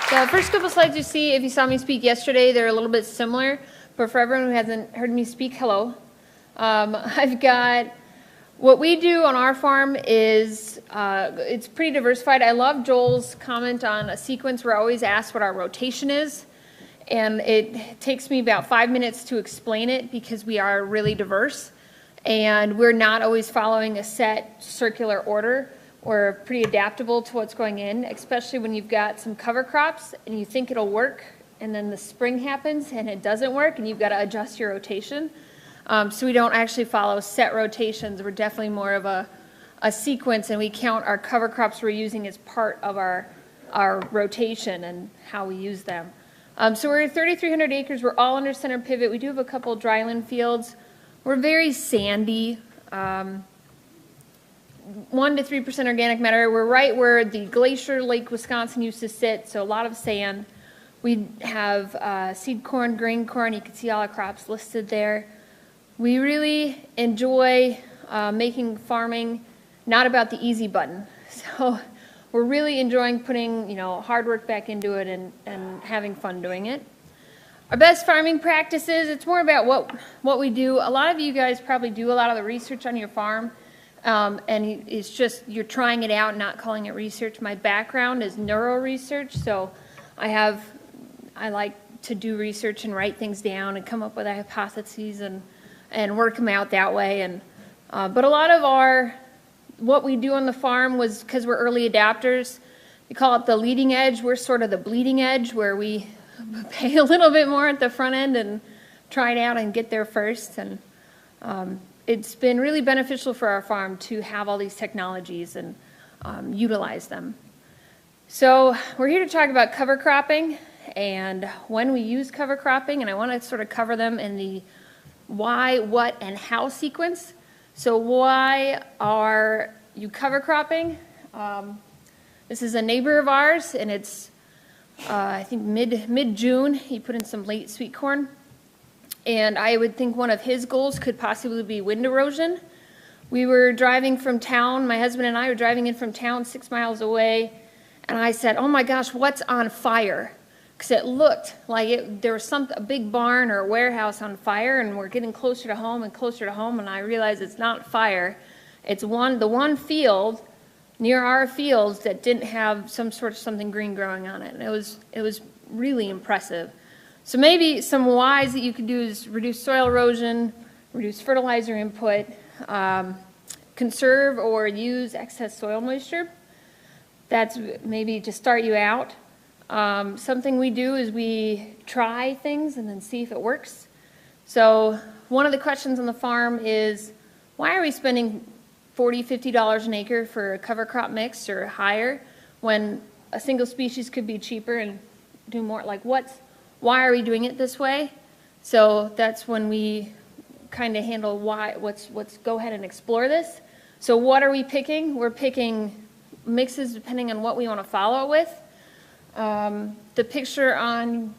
The first couple slides you see, if you saw me speak yesterday, they're a little bit similar, but for everyone who hasn't heard me speak, hello. I've got, what we do on our farm is, it's pretty diversified. I love Joel's comment on a sequence. We're always asked what our rotation is, and it takes me about 5 minutes to explain it because we are really diverse, and we're not always following a set circular order. We're pretty adaptable to what's going in, especially when you've got some cover crops and you think it'll work, and then the spring happens and it doesn't work and you've got to adjust your rotation. So we don't actually follow set rotations. We're definitely more of a sequence, and we count our cover crops we're using as part of our rotation and how we use them. So we're at 3,300 acres. We're all under center pivot. We do have a couple dryland fields. We're very sandy. 1 to 3% organic matter. We're right where the glacier Lake Wisconsin used to sit, so a lot of sand. We have seed corn, grain corn. You can see all the crops listed there. We really enjoy making farming not about the easy button. So we're really enjoying putting hard work back into it and having fun doing it. Our best farming practices, it's more about what we do. A lot of you guys probably do a lot of the research on your farm. And it's just, you're trying it out, not calling it research. My background is neuro research, so I like to do research and write things down and come up with hypotheses and work them out that way. And but a lot of what we do on the farm was, because we're early adapters, we call it the leading edge. We're sort of the bleeding edge, where we pay a little bit more at the front end and try it out and get there first. And it's been really beneficial for our farm to have all these technologies and utilize them. So we're here to talk about cover cropping and when we use cover cropping, and I want to sort of cover them in the why, what, and how sequence. So why are you cover cropping? This is a neighbor of ours, and it's I think mid-June. He put in some late sweet corn. And I would think one of his goals could possibly be wind erosion. We were driving from town, my husband and I were driving in from town 6 miles away, and I said, oh my gosh, what's on fire? Because it looked like there was a big barn or a warehouse on fire, and we're getting closer to home and closer to home, and I realized it's not fire. It's the one field near our fields that didn't have some sort of something green growing on it, and it was really impressive. So maybe some whys that you could do is reduce soil erosion, reduce fertilizer input, conserve or use excess soil moisture. That's maybe to start you out. Something we do is we try things and then see if it works. So one of the questions on the farm is, why are we spending $40, $50 an acre for a cover crop mix or higher when a single species could be cheaper and do more? Like, why are we doing it this way? So that's when we kind of handle let's go ahead and explore this. So what are we picking? We're picking mixes depending on what we want to follow it with. The picture on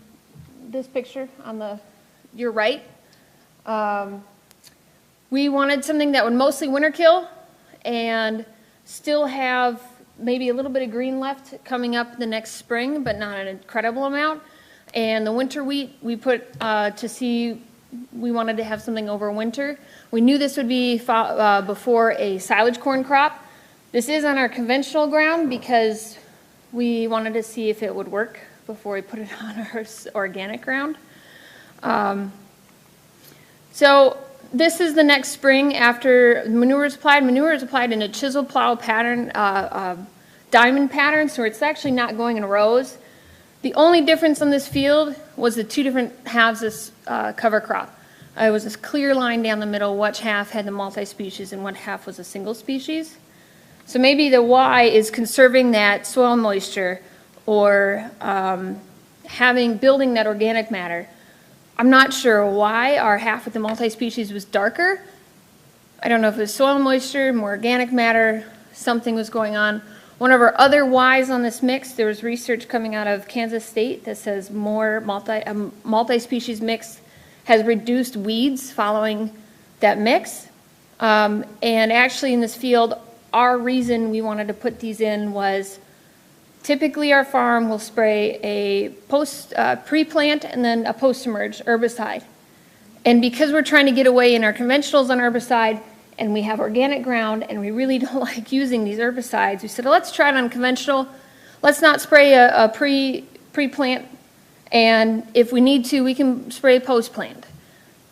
this picture on your right, we wanted something that would mostly winter kill and still have maybe a little bit of green left coming up the next spring, but not an incredible amount. And the winter wheat we put we wanted to have something over winter. We knew this would be before a silage corn crop. This is on our conventional ground because we wanted to see if it would work before we put it on our organic ground. So this is the next spring after manure is applied. Manure is applied in a chisel plow pattern, diamond pattern, so it's actually not going in rows. The only difference on this field was the two different halves of cover crop. It was this clear line down the middle, which half had the multi-species and what half was a single species. So maybe the why is conserving that soil moisture or building that organic matter. I'm not sure why our half with the multi-species was darker. I don't know if it was soil moisture, more organic matter, something was going on. One of our other whys on this mix, there was research coming out of Kansas State that says more multi-species mix has reduced weeds following that mix. And actually in this field, our reason we wanted to put these in was Typically, our farm will spray a pre-plant and then a post-emerge herbicide. And because we're trying to get away in our conventionals on herbicide, and we have organic ground, and we really don't like using these herbicides, we said, well, let's try it on conventional. Let's not spray a pre-plant, and if we need to, we can spray post-plant.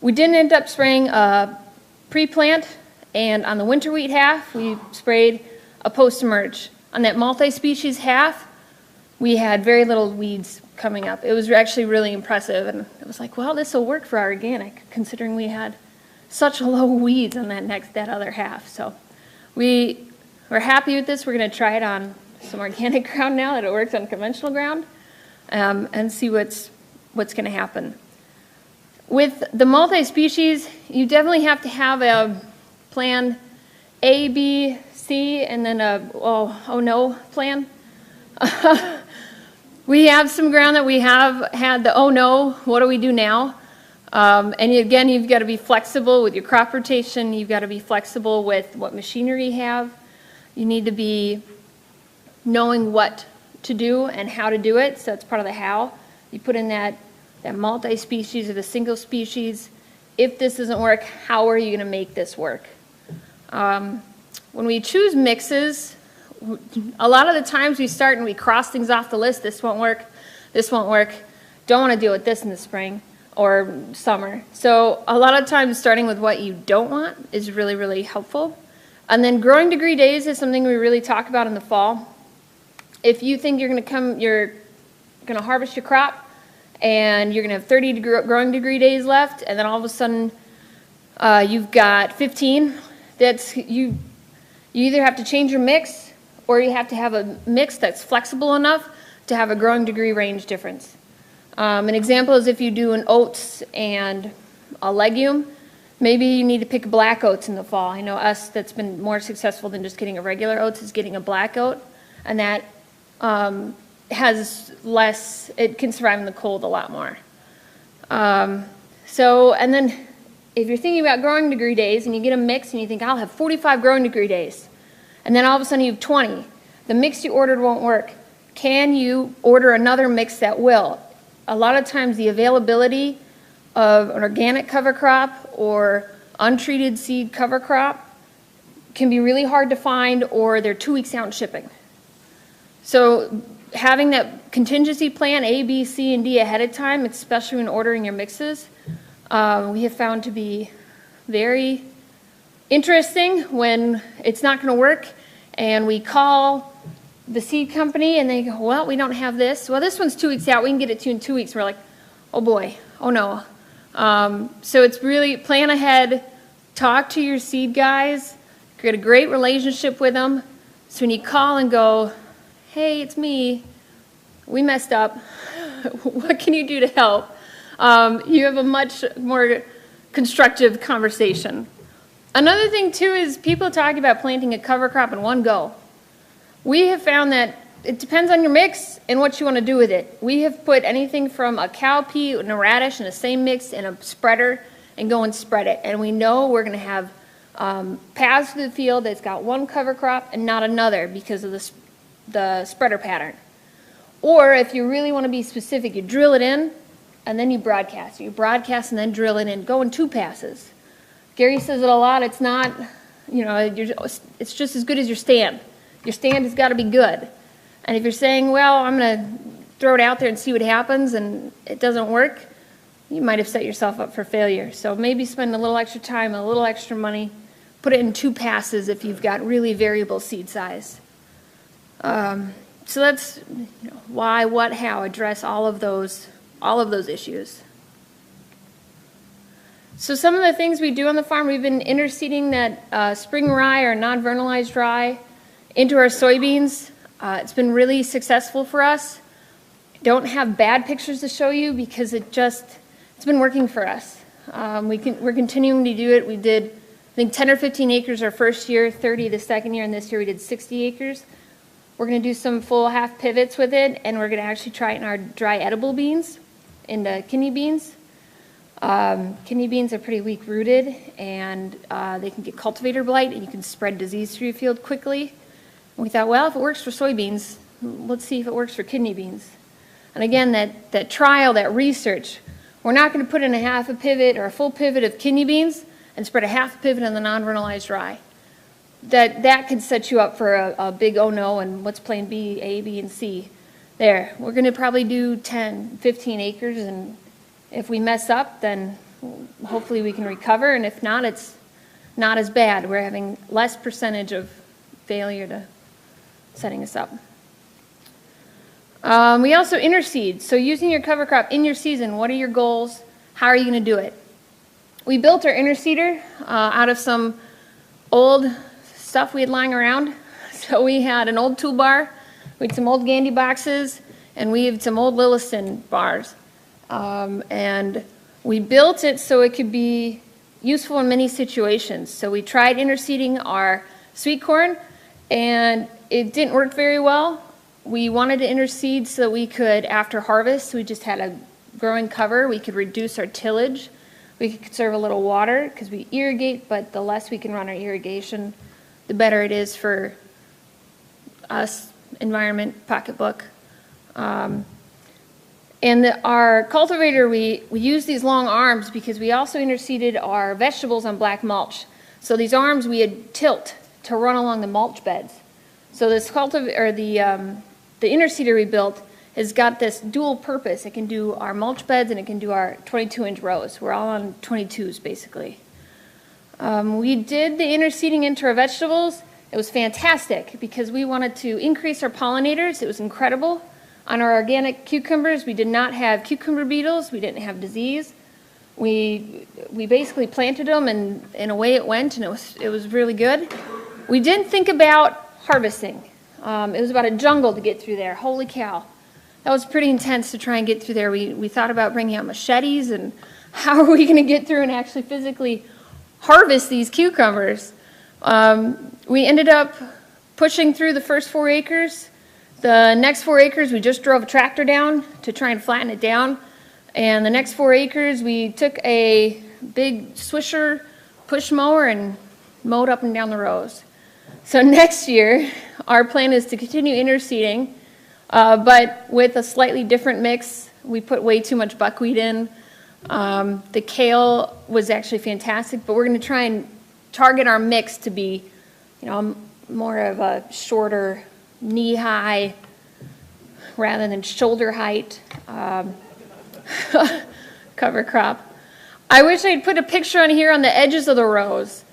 We didn't end up spraying a pre-plant, and on the winter wheat half, we sprayed a post-emerge. On that multi-species half, we had very little weeds coming up. It was actually really impressive, and it was like, well, this will work for our organic, considering we had such low weeds on that other half. So we're happy with this. We're going to try it on some organic ground now that it works on conventional ground, and see what's going to happen. With the multi-species, you definitely have to have a plan A, B, C, and then a oh no plan. We have some ground that we have had the oh no, what do we do now? And again, you've got to be flexible with your crop rotation. You've got to be flexible with what machinery you have. You need to be knowing what to do and how to do it. So that's part of the how. You put in that multi-species or the single species. If this doesn't work, how are you going to make this work? When we choose mixes, a lot of the times we start and we cross things off the list. This won't work. This won't work. Don't want to deal with this in the spring or summer. So a lot of times starting with what you don't want is really, really helpful. And then growing degree days is something we really talk about in the fall. If you think you're going to harvest your crop and you're going to have 30 growing degree days left, and then all of a sudden you've got 15, you either have to change your mix or you have to have a mix that's flexible enough to have a growing degree range difference. An example is if you do an oats and a legume, maybe you need to pick black oats in the fall. I know us that's been more successful than just getting a regular oats is getting a black oat, and that has less, it can survive in the cold a lot more. And then if you're thinking about growing degree days and you get a mix and you think, I'll have 45 growing degree days, and then all of a sudden you have 20, the mix you ordered won't work. Can you order another mix that will? A lot of times the availability of an organic cover crop or untreated seed cover crop can be really hard to find, or they're 2 weeks out in shipping. So having that contingency plan A, B, C, and D ahead of time, especially when ordering your mixes, we have found to be very interesting when it's not going to work and we call the seed company and they go, well, we don't have this. Well, this one's 2 weeks out. We can get it to you in 2 weeks. We're like, oh boy, oh no. So it's really plan ahead, talk to your seed guys, get a great relationship with them. So when you call and go, hey, it's me, we messed up, what can you do to help? You have a much more constructive conversation. Another thing too is people talk about planting a cover crop in one go. We have found that it depends on your mix and what you want to do with it. We have put anything from a cowpea and a radish in the same mix in a spreader and go and spread it. And we know we're going to have paths through the field that's got one cover crop and not another because of the spreader pattern. Or if you really want to be specific, you drill it in and then you broadcast. You broadcast and then drill it in. Go in 2 passes. Gary says it a lot. It's not, it's just as good as your stand. Your stand has got to be good. And if you're saying, well, I'm going to throw it out there and see what happens and it doesn't work, you might have set yourself up for failure. So maybe spend a little extra time, a little extra money, put it in 2 passes if you've got really variable seed size. So that's why, what, how, address all of those issues. So some of the things we do on the farm, we've been interseeding that spring rye or non-vernalized rye into our soybeans. It's been really successful for us. Don't have bad pictures to show you because it's been working for us. We're continuing to do it. We did, I think, 10 or 15 acres our first year, 30 the second year, and this year we did 60 acres. We're going to do some full half pivots with it, and we're going to actually try it in our dry edible beans, in the kidney beans. Kidney beans are pretty weak rooted, and they can get cultivator blight, and you can spread disease through your field quickly. And we thought, well, if it works for soybeans, let's see if it works for kidney beans. And again, that trial, that research, we're not going to put in a half a pivot or a full pivot of kidney beans and spread a half a pivot on the non-vernalized rye. That could set you up for a big oh no, and what's plan B, A, B, and C. There, we're going to probably do 10, 15 acres, and if we mess up, then hopefully we can recover, and if not, it's not as bad. We're having less percentage of failure to setting us up. We also interseed. So using your cover crop in your season, what are your goals? How are you going to do it? We built our interseeder out of some old stuff we had lying around. So we had an old toolbar, we had some old Gandy boxes, and we had some old Lillison bars. And we built it so it could be useful in many situations. So we tried interseeding our sweet corn, and it didn't work very well. We wanted to interseed so that we could, after harvest, we just had a growing cover, we could reduce our tillage. We could conserve a little water because we irrigate, but the less we can run our irrigation, the better it is for us, environment, pocketbook. And our cultivator, we use these long arms because we also interseeded our vegetables on black mulch. So these arms we had tilt to run along the mulch beds. So this the interseeder we built has got this dual purpose. It can do our mulch beds and it can do our 22-inch rows. We're all on 22s basically. We did the interseeding into our vegetables. It was fantastic because we wanted to increase our pollinators. It was incredible. On our organic cucumbers, we did not have cucumber beetles. We didn't have disease. We basically planted them and away it went, and it was really good. We didn't think about harvesting. It was about a jungle to get through there. Holy cow. That was pretty intense to try and get through there. We thought about bringing out machetes and how are we going to get through and actually physically harvest these cucumbers. We ended up pushing through the first 4 acres. The next 4 acres, we just drove a tractor down to try and flatten it down. And the next 4 acres, we took a big Swisher push mower and mowed up and down the rows. So next year, our plan is to continue interseeding, but with a slightly different mix. We put way too much buckwheat in. The kale was actually fantastic, but we're going to try and target our mix to be, more of a shorter knee-high rather than shoulder height cover crop. I wish I'd put a picture on here on the edges of the rows.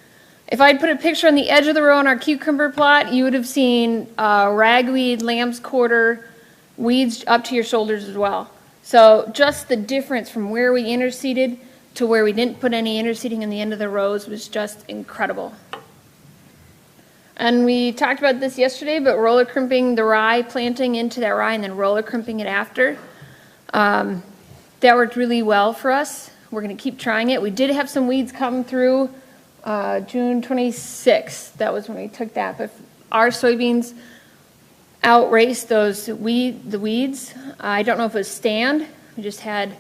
If I'd put a picture on the edge of the row on our cucumber plot, you would have seen ragweed, lamb's quarter, weeds up to your shoulders as well. So just the difference from where we interseeded to where we didn't put any interseeding in the end of the rows was just incredible. And we talked about this yesterday, but roller crimping the rye, planting into that rye and then roller crimping it after. That worked really well for us. We're going to keep trying it. We did have some weeds come through June 26th. That was when we took that. But our soybeans outraced the weeds. I don't know if it was stand. We just had,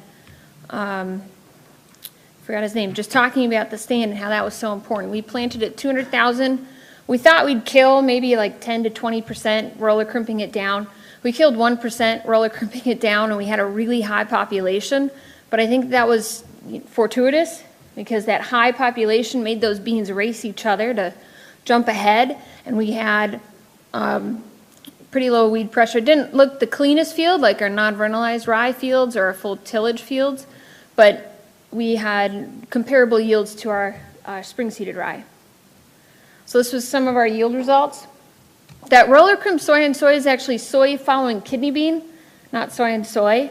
forgot his name, just talking about the stand and how that was so important. We planted at 200,000. We thought we'd kill maybe like 10 to 20% roller crimping it down. We killed 1% roller crimping it down, and we had a really high population. But I think that was fortuitous because that high population made those beans race each other to jump ahead, and we had pretty low weed pressure. It didn't look the cleanest field like our non-vernalized rye fields or our full tillage fields, but we had comparable yields to our spring-seeded rye. So this was some of our yield results. That roller crimp soy and soy is actually soy following kidney bean, not soy and soy.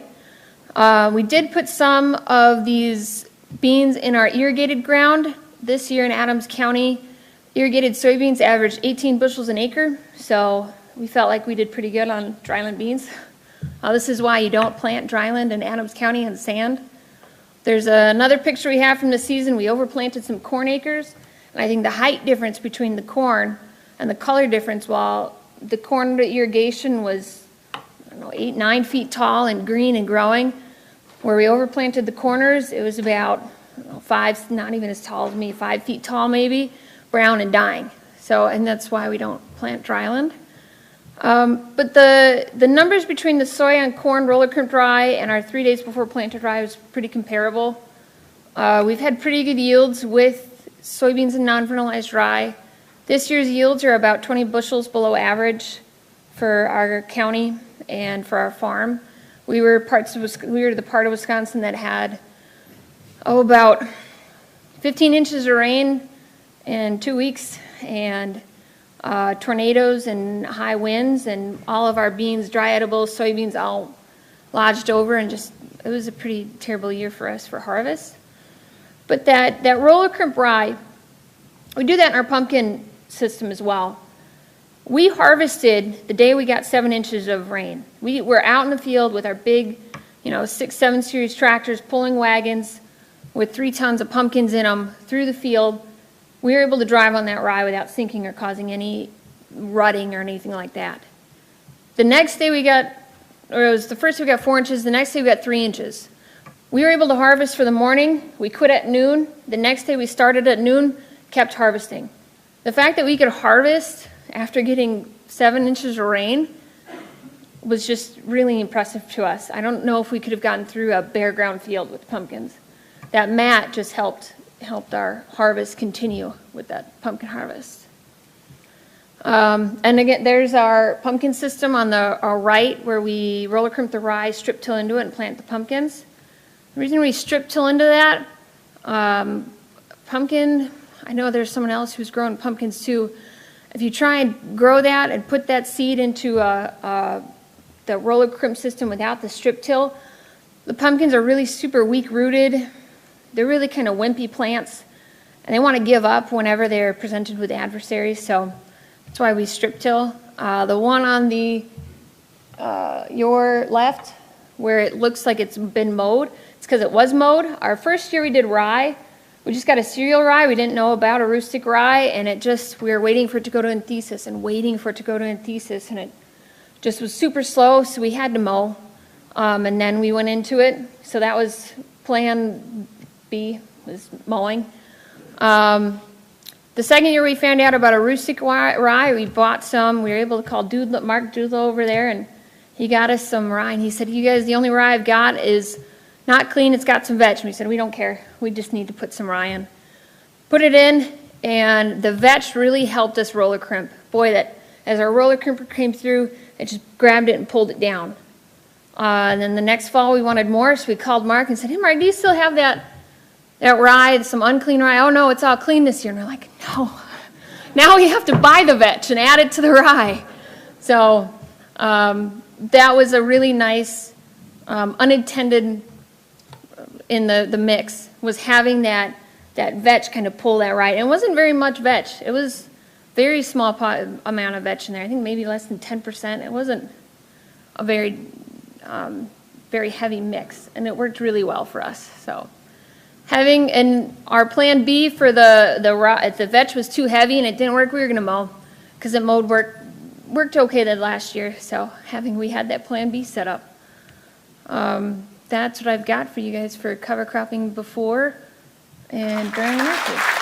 We did put some of these beans in our irrigated ground. This year in Adams County, irrigated soybeans averaged 18 bushels an acre, so we felt like we did pretty good on dryland beans. This is why you don't plant dryland in Adams County in sand. There's another picture we have from the season. We overplanted some corn acres. And I think the height difference between the corn and the color difference, while the corn irrigation was, 8, 9 feet tall and green and growing, where we overplanted the corners, it was about 5, not even as tall as me, 5 feet tall maybe, brown and dying. So, and that's why we don't plant dryland. But the numbers between the soy and corn roller crimped rye and our 3 days before planted rye was pretty comparable. We've had pretty good yields with soybeans and non-fertilized rye. This year's yields are about 20 bushels below average for our county and for our farm. We were the part of Wisconsin that had about 15 inches of rain in 2 weeks, and tornadoes and high winds, and all of our beans, dry edibles, soybeans all lodged over, and just, it was a pretty terrible year for us for harvest. But that roller crimp rye, we do that in our pumpkin system as well. We harvested the day we got 7 inches of rain. We were out in the field with our big, 6, 7 series tractors, pulling wagons with 3 tons of pumpkins in them through the field. We were able to drive on that rye without sinking or causing any rutting or anything like that. The next day it was the first day we got 4 inches, the next day we got 3 inches. We were able to harvest for the morning. We quit at noon. The next day we started at noon, kept harvesting. The fact that we could harvest after getting 7 inches of rain was just really impressive to us. I don't know if we could have gotten through a bare ground field with pumpkins. That mat just helped our harvest continue with that pumpkin harvest. And again, there's our pumpkin system on our right, where we roller crimp the rye, strip till into it, and plant the pumpkins. The reason we strip till into that, pumpkin, I know there's someone else who's growing pumpkins too. If you try and grow that and put that seed into the roller crimp system without the strip till, the pumpkins are really super weak rooted. They're really kind of wimpy plants, and they want to give up whenever they're presented with adversaries, so that's why we strip till. The one on your left, where it looks like it's been mowed, it's because it was mowed. Our first year we did rye. We just got a cereal rye. We didn't know about a rustic rye, and we were waiting for it to go to anthesis and waiting for it to go to anthesis, and it just was super slow, so we had to mow. And then we went into it, so that was plan B, was mowing. The second year we found out about a rustic rye, we bought some. We were able to call Mark Doodle over there, and he got us some rye, and he said, "You guys, the only rye I've got is not clean, it's got some vetch." And we said, "We don't care, we just need to put some rye in." Put it in, and the vetch really helped us roller crimp. Boy, that as our roller crimper came through, it just grabbed it and pulled it down. And then the next fall we wanted more, so we called Mark and said, "Hey Mark, do you still have that rye, some unclean rye?" "Oh no, it's all clean this year." And we're like, "No, now we have to buy the vetch and add it to the rye." So that was a really nice unintended in the mix, was having that vetch kind of pull that rye. And it wasn't very much vetch. It was very small amount of vetch in there. I think maybe less than 10%. It wasn't a very heavy mix, and it worked really well for us. So and our plan B for if the vetch was too heavy and it didn't work, we were going to mow, because it worked okay that last year. So we had that plan B set up. That's what I've got for you guys for cover cropping before and during and after.